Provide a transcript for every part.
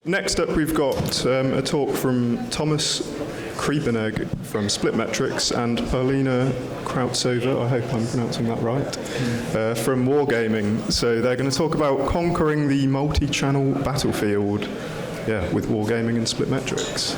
Next up, we've got a talk from Thomas Kriebernegg from SplitMetrics and Palina Krautsova, I hope I'm pronouncing that right, from Wargaming. So they're going to talk about conquering the multi-channel battlefield with Wargaming and SplitMetrics.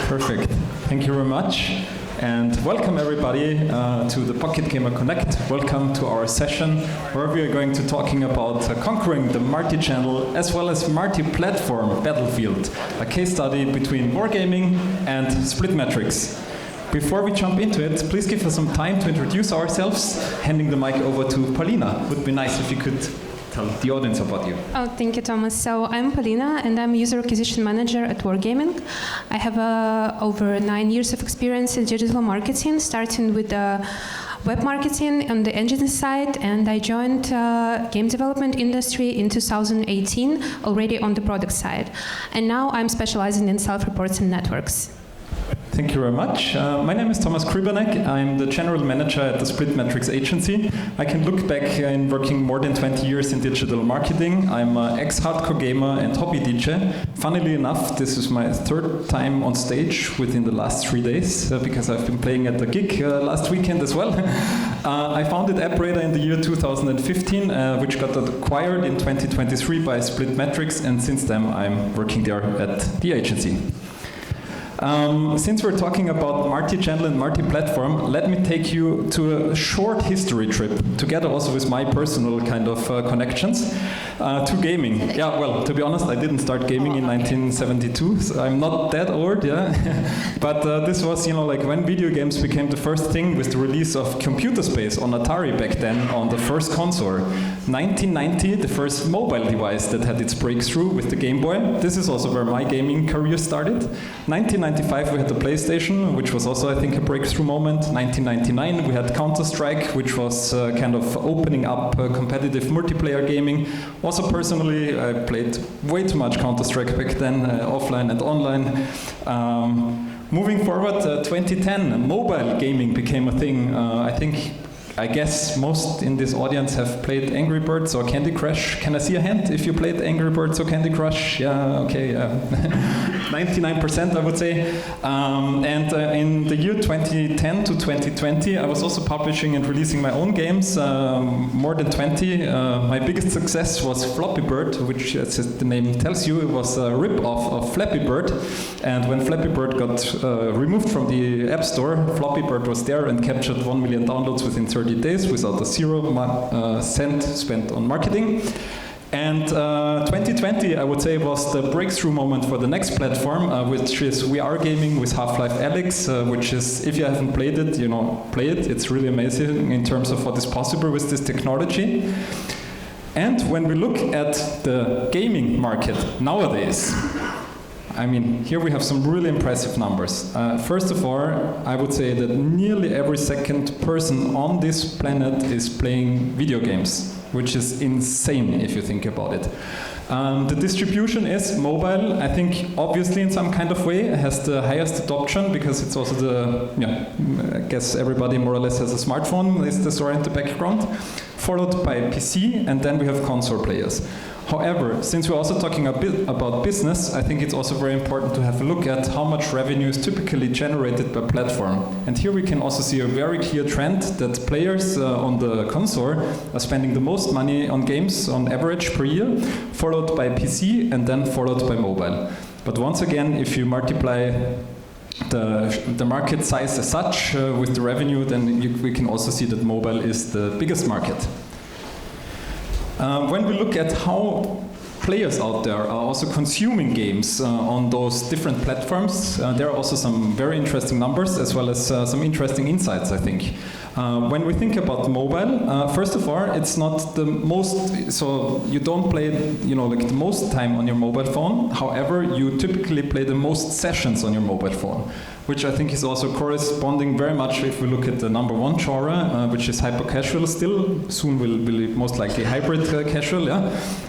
Perfect. Thank you very much. And welcome everybody to the Pocket Gamer Connect. Welcome to our session where we are going to talking about conquering the multi-channel as well as multi-platform battlefield, a case study between Wargaming and SplitMetrics. Before we jump into it, please give us some time to introduce ourselves. Handing the mic over to Palina. Would be nice if you could tell the audience about you. Oh, thank you, Thomas. So I'm Palina, and I'm User Acquisition Manager at Wargaming. I have over 9 years of experience in digital marketing, starting with web marketing on the engine side, and I joined game development industry in 2018, already on the product side. And now I'm specializing in self-reports and networks. Thank you very much. My name is Thomas Kriebernegg. I'm the General Manager at the SplitMetrics agency. I can look back in working more than 20 years in digital marketing. I'm an ex-hardcore gamer and hobby DJ. Funnily enough, this is my third time on stage within the last 3 days because I've been playing at the gig last weekend as well. I founded AppRadar in the year 2015, which got acquired in 2023 by SplitMetrics, and since then I'm working there at the agency. Since we're talking about multi-channel and multi-platform, let me take you to a short history trip, together also with my personal kind of connections, to gaming. Yeah, well, to be honest, I didn't start gaming in 1972, so I'm not that old, But this was, like when video games became the first thing with the release of Computer Space on Atari back then on the first console. 1990, the first mobile device that had its breakthrough with the Game Boy. This is also where my gaming career started. 1995 we had the PlayStation, which was also, I think, a breakthrough moment. 1999 we had Counter-Strike, which was kind of opening up competitive multiplayer gaming. Also personally, I played way too much Counter-Strike back then, offline and online. Moving forward, 2010, mobile gaming became a thing. I guess most in this audience have played Angry Birds or Candy Crush. Can I see a hand if you played Angry Birds or Candy Crush? Yeah, okay. 99% I would say. In the year 2010 to 2020, I was also publishing and releasing my own games, more than 20. My biggest success was Floppy Bird, which, as the name tells you, it was a rip-off of Flappy Bird. And when Flappy Bird got removed from the App Store, Floppy Bird was there and captured 1 million downloads within 30 days without a cent spent on marketing. And 2020, I would say, was the breakthrough moment for the next platform, which is Wargaming with Half-Life Alyx, which is, if you haven't played it, play it. It's really amazing in terms of what is possible with this technology. And when we look at the gaming market nowadays, here we have some really impressive numbers. First of all, I would say that nearly every second person on this planet is playing video games, which is insane if you think about it. The distribution is mobile, I think, obviously in some kind of way, has the highest adoption because it's also I guess everybody more or less has a smartphone, is the story in the background, followed by PC, and then we have console players. However, since we're also talking a bit about business, I think it's also very important to have a look at how much revenue is typically generated per platform. And here we can also see a very clear trend that players on the console are spending the most money on games on average per year, followed by PC and then followed by mobile. But once again, if you multiply the market size as such with the revenue, then we can also see that mobile is the biggest market. When we look at how players out there are also consuming games on those different platforms, there are also some very interesting numbers as well as some interesting insights, I think. When we think about mobile, first of all, it's not the most, so you don't play, the most time on your mobile phone. However, you typically play the most sessions on your mobile phone, which I think is also corresponding very much if we look at the number one genre, which is hyper-casual still. Soon will be most likely hybrid casual,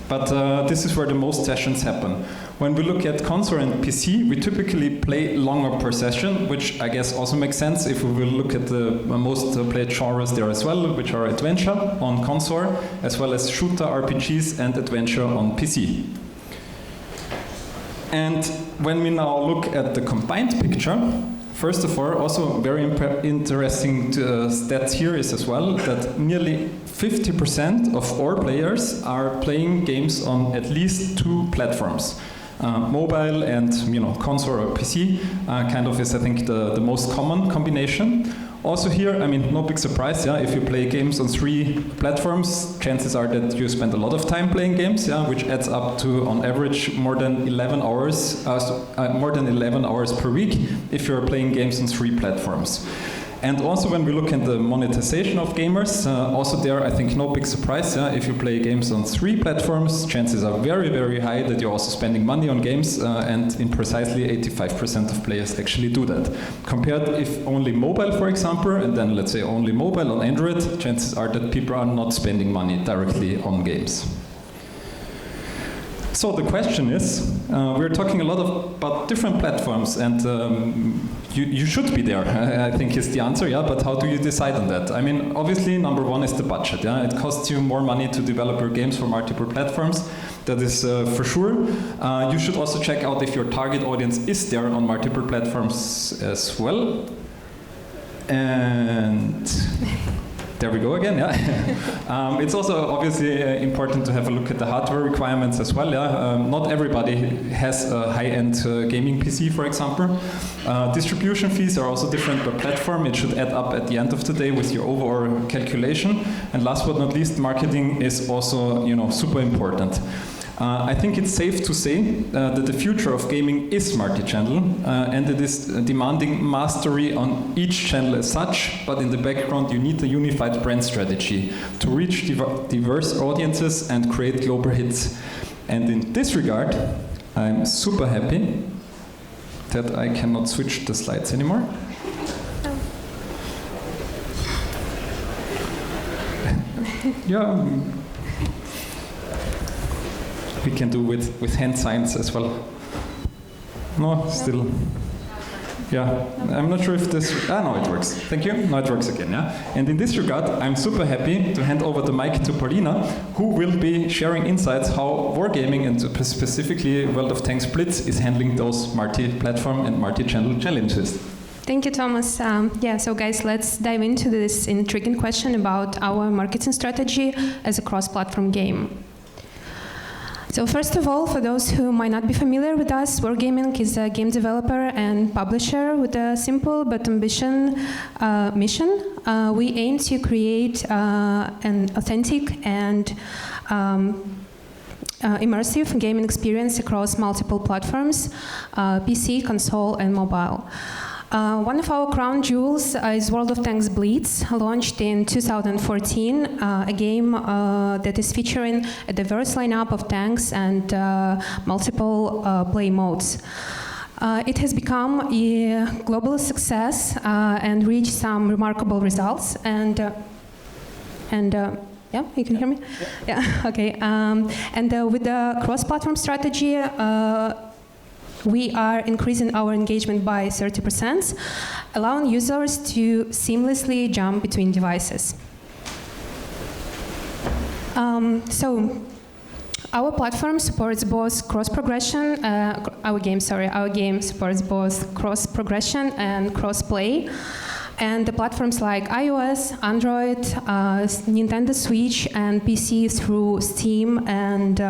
But this is where the most sessions happen. When we look at console and PC, we typically play longer per session, which I guess also makes sense if we will look at the most played genres there as well, which are adventure on console, as well as shooter RPGs and adventure on PC. And when we now look at the combined picture, first of all, also very interesting stats here is as well that nearly 50% of all players are playing games on at least 2 platforms. Mobile and console or PC kind of is, I think, the most common combination. Also here, I mean, no big surprise, yeah, if you play games on 3 platforms, chances are that you spend a lot of time playing games, yeah, which adds up to, on average, more than 11 hours per week if you're playing games on 3 platforms. And also when we look at the monetization of gamers, also there I think no big surprise, yeah? If you play games on 3 platforms, chances are very, very high that you're also spending money on games, and in precisely 85% of players actually do that. Compared if only mobile, for example, and then let's say only mobile on Android, chances are that people are not spending money directly on games. So the question is, we're talking a lot about different platforms, and you should be there, I think is the answer, yeah, but how do you decide on that? I mean, obviously, number one is the budget, yeah, it costs you more money to develop your games for multiple platforms, that is for sure. You should also check out if your target audience is there on multiple platforms as well. And there we go again, yeah. It's also obviously important to have a look at the hardware requirements as well, yeah. Not everybody has a high-end gaming PC, for example. Distribution fees are also different per platform. It should add up at the end of the day with your overall calculation. And last but not least, marketing is also, super important. I think it's safe to say that the future of gaming is multi-channel, and it is demanding mastery on each channel as such, but in the background you need a unified brand strategy to reach diverse audiences and create global hits. And in this regard, I'm super happy that I cannot switch the slides anymore. Yeah. We can do with hand signs as well. No, still. Yeah, I'm not sure if this... no, it works. Thank you. No, it works again, yeah. And in this regard, I'm super happy to hand over the mic to Palina, who will be sharing insights how Wargaming and specifically World of Tanks Blitz is handling those multi-platform and multi-channel challenges. Thank you, Thomas. So guys, let's dive into this intriguing question about our marketing strategy as a cross-platform game. So first of all, for those who might not be familiar with us, Wargaming is a game developer and publisher with a simple but ambitious mission. We aim to create an authentic and immersive gaming experience across multiple platforms, PC, console, and mobile. One of our crown jewels is World of Tanks Blitz, launched in 2014, a game that is featuring a diverse lineup of tanks and multiple play modes. It has become a global success and reached some remarkable results. Yeah, you can hear me? Yeah, okay. With the cross-platform strategy, we are increasing our engagement by 30%, allowing users to seamlessly jump between devices. Our platform supports both cross-progression, our game supports both cross-progression and cross-play. And the platforms like iOS, Android, Nintendo Switch, and PC through Steam and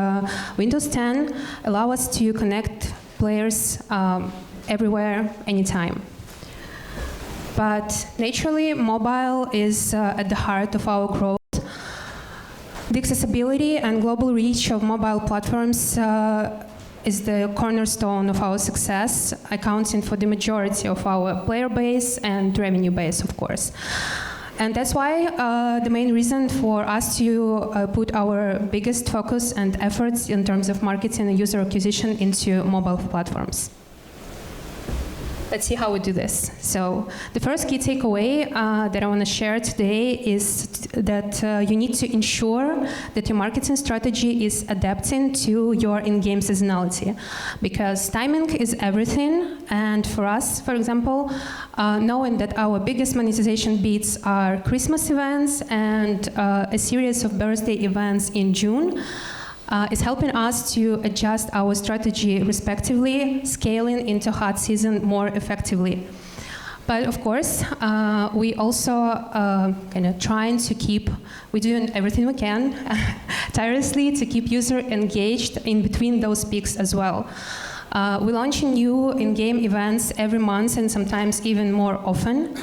Windows 10 allow us to connect players everywhere, anytime. But naturally, mobile is at the heart of our growth. The accessibility and global reach of mobile platforms is the cornerstone of our success, accounting for the majority of our player base and revenue base, of course. And that's why the main reason for us to put our biggest focus and efforts in terms of marketing and user acquisition into mobile platforms. Let's see how we do this. So the first key takeaway that I want to share today is that you need to ensure that your marketing strategy is adapting to your in-game seasonality, because timing is everything. And for us, for example, knowing that our biggest monetization beats are Christmas events and a series of birthday events in June, is helping us to adjust our strategy respectively, scaling into hot season more effectively. But of course, we also kind of trying to keep, we're doing everything we can tirelessly to keep user engaged in between those peaks as well. We're launching new in-game events every month and sometimes even more often.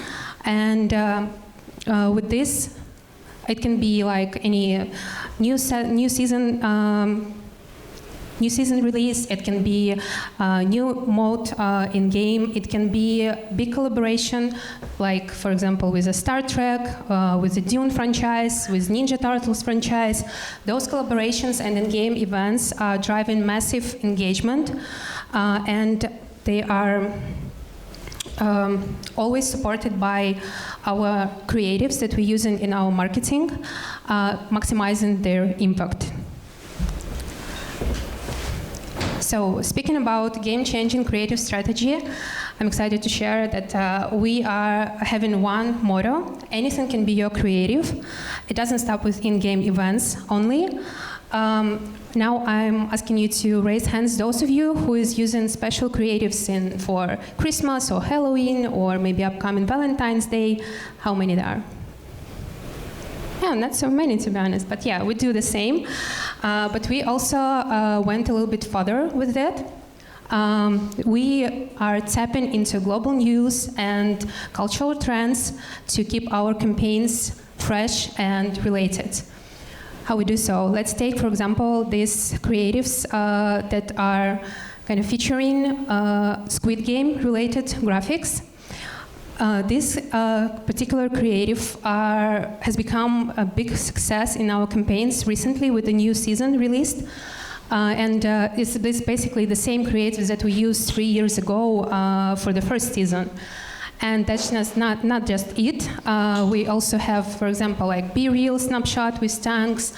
And with this, it can be like any new season release. It can be a new mode in game. It can be a big collaboration, like for example with a Star Trek, with the Dune franchise, with Ninja Turtles franchise. Those collaborations and in-game events are driving massive engagement, and they are always supported by our creatives that we're using in our marketing, maximizing their impact. So speaking about game-changing creative strategy, I'm excited to share that we are having one motto: anything can be your creative. It doesn't stop with in-game events only. Now I'm asking you to raise hands, those of you who is using special creatives for Christmas or Halloween or maybe upcoming Valentine's Day. How many there are? Yeah, not so many to be honest, but yeah, we do the same. But we also went a little bit further with that. We are tapping into global news and cultural trends to keep our campaigns fresh and related. How we do so? Let's take, for example, these creatives that are kind of featuring Squid Game related graphics. This particular creative has become a big success in our campaigns recently with the new season released. And it's basically the same creatives that we used 3 years ago for the first season. And that's not just it. We also have, for example, like Be-Real snapshot with tanks,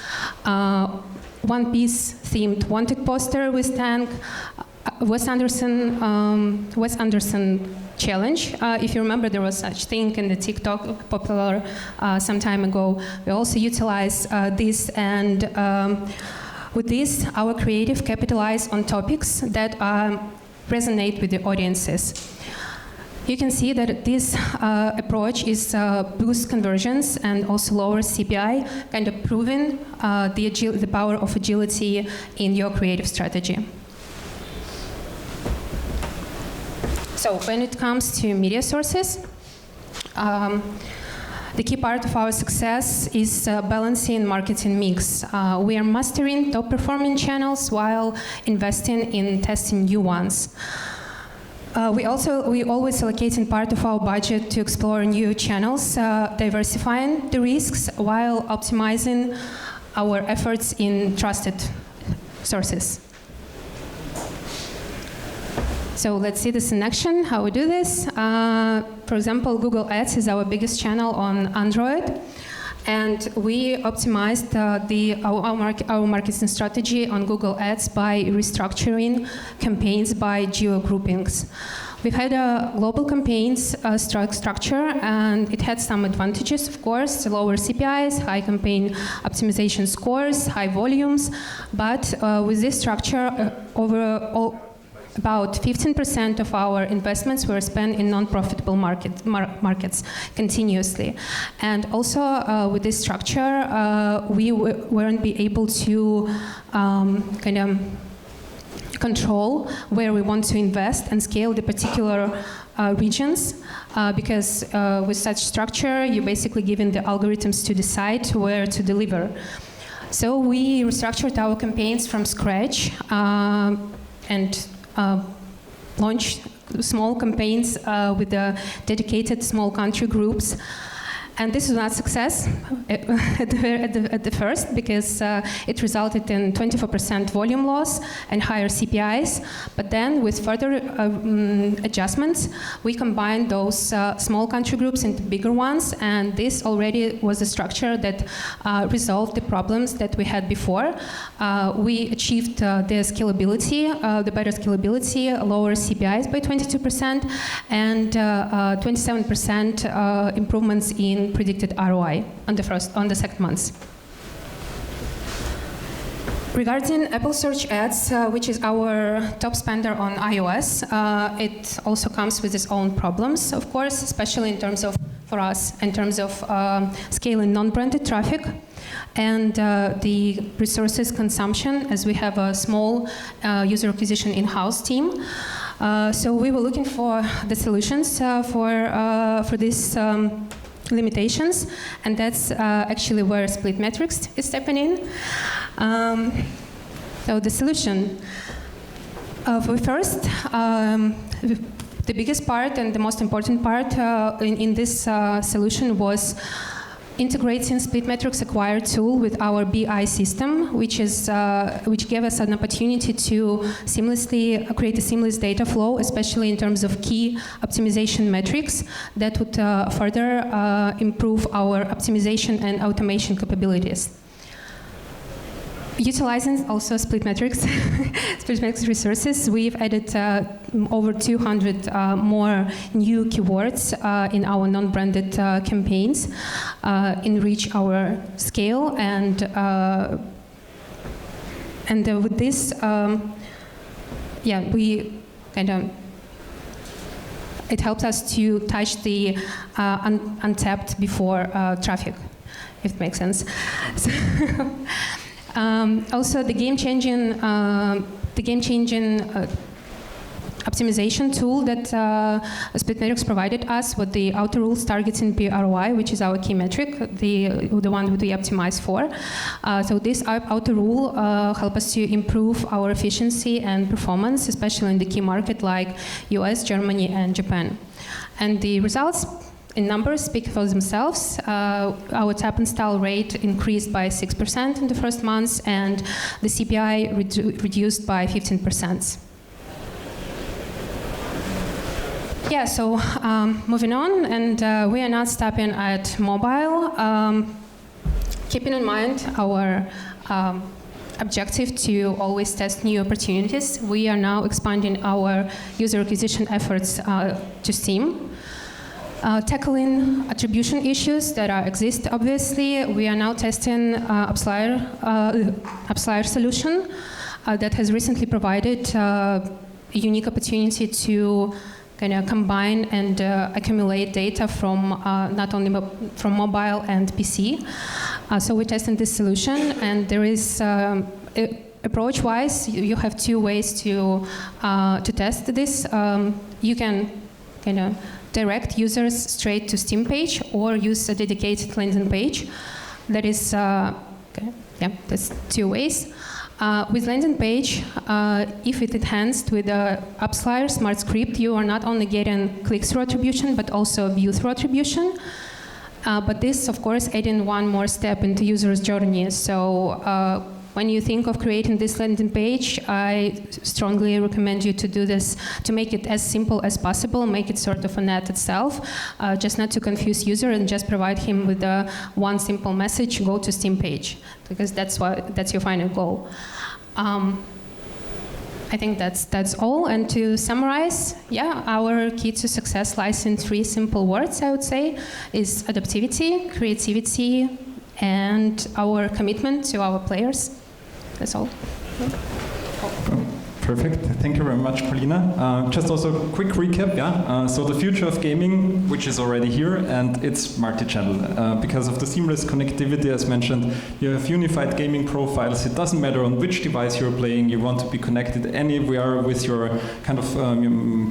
One Piece themed wanted poster with tank, Wes Anderson challenge. If you remember, there was such thing in the TikTok popular some time ago. We also utilize this, and with this, our creative capitalize on topics that resonate with the audiences. You can see that this approach is boost conversions and also lower CPI, kind of proving the power of agility in your creative strategy. So when it comes to media sources, the key part of our success is balancing marketing mix. We are mastering top performing channels while investing in testing new ones. We always allocating part of our budget to explore new channels, diversifying the risks while optimizing our efforts in trusted sources. So let's see this in action, how we do this. For example, Google Ads is our biggest channel on Android. And we optimized our marketing strategy on Google Ads by restructuring campaigns by geo-groupings. We've had a global campaigns structure, and it had some advantages, of course: lower CPIs, high campaign optimization scores, high volumes. But with this structure, overall, about 15% of our investments were spent in non-profitable markets continuously. And also with this structure, we weren't be able to kind of control where we want to invest and scale the particular regions, because with such structure, you're basically giving the algorithms to decide where to deliver. So we restructured our campaigns from scratch and launched small campaigns with dedicated small country groups. And this was not a success at the first, because it resulted in 24% volume loss and higher CPIs. But then with further adjustments, we combined those small country groups into bigger ones, and this already was a structure that resolved the problems that we had before. We achieved the scalability, the better scalability, lower CPIs by 22%, and 27% improvements in predicted ROI on the second months. Regarding Apple Search Ads, which is our top spender on iOS, it also comes with its own problems, of course, especially in terms of, for us, in terms of scaling non-branded traffic and the resources consumption, as we have a small user acquisition in-house team. So we were looking for the solutions for these limitations, and that's actually where SplitMetrics is stepping in. So the solution. First, the biggest part and the most important part in this solution was integrating SplitMetrics acquired tool with our BI system, which gave us an opportunity to seamlessly create a seamless data flow, especially in terms of key optimization metrics that would further improve our optimization and automation capabilities. Utilizing also SplitMetrics resources, we've added over 200 more new keywords in our non-branded campaigns, enrich our scale, and with this, we kind of. It helps us to touch the untapped before traffic, if it makes sense. So also, the game-changing optimization tool that SplitMetrics provided us with the outer rules targeting PROI, which is our key metric, the one that we optimize for. So this outer rule help us to improve our efficiency and performance, especially in the key market like US, Germany, and Japan. And the results in numbers speak for themselves. Our tap install rate increased by 6% in the first months, and the CPI reduced by 15%. Yeah, so moving on, and we are not stopping at mobile. Keeping in mind our objective to always test new opportunities, we are now expanding our user acquisition efforts to Steam. Tackling attribution issues that exist, obviously, we are now testing AppsFlyer solution that has recently provided a unique opportunity to kind of combine and accumulate data from not only from mobile and PC. So we're testing this solution, and there is approach-wise, you have two ways to test this. You can kind of direct users straight to Steam page or use a dedicated landing page. That is, that's two ways. With landing page, if it enhanced with AppsFlyer Smart Script, you are not only getting click-through attribution, but also view-through attribution. But this, of course, adding one more step into user's journey. So when you think of creating this landing page, I strongly recommend you to do this, to make it as simple as possible, make it sort of a net itself, just not to confuse user and just provide him with one simple message, go to Steam page, because that's your final goal. I think that's all. And to summarize, our key to success lies in three simple words, I would say, is adaptivity, creativity, and our commitment to our players. That's all. Perfect. Thank you very much, Palina. Just also a quick recap, so the future of gaming, which is already here, and it's multi-channel. Because of the seamless connectivity, as mentioned, you have unified gaming profiles. It doesn't matter on which device you're playing. You want to be connected anywhere with your kind of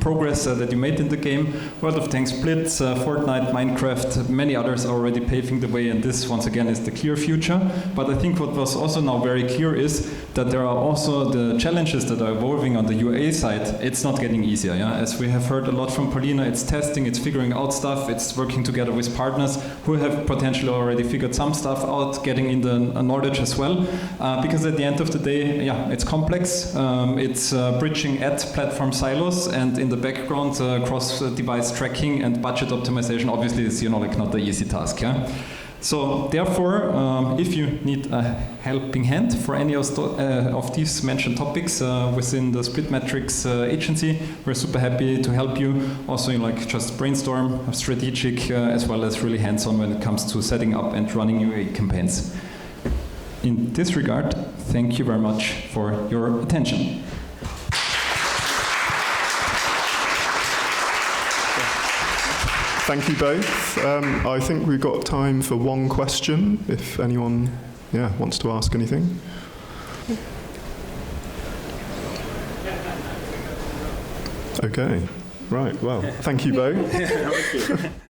progress that you made in the game. World of Tanks, Blitz, Fortnite, Minecraft, many others are already paving the way, and this, once again, is the clear future. But I think what was also now very clear is that there are also the challenges that are evolving on the UA side. It's not getting easier, as we have heard a lot from Palina. It's testing, it's figuring out stuff, it's working together with partners who have potentially already figured some stuff out, getting in the knowledge as well, because at the end of the day, it's complex. It's bridging ad platform silos, and in the background, cross-device tracking and budget optimization obviously is not the easy task. So therefore, if you need a helping hand for any of these mentioned topics within the SplitMetrics agency, we're super happy to help you. Also, just brainstorm, strategic, as well as really hands-on when it comes to setting up and running UA campaigns. In this regard, thank you very much for your attention. Thank you both. I think we've got time for one question, if anyone wants to ask anything. Okay, right, well, thank you both.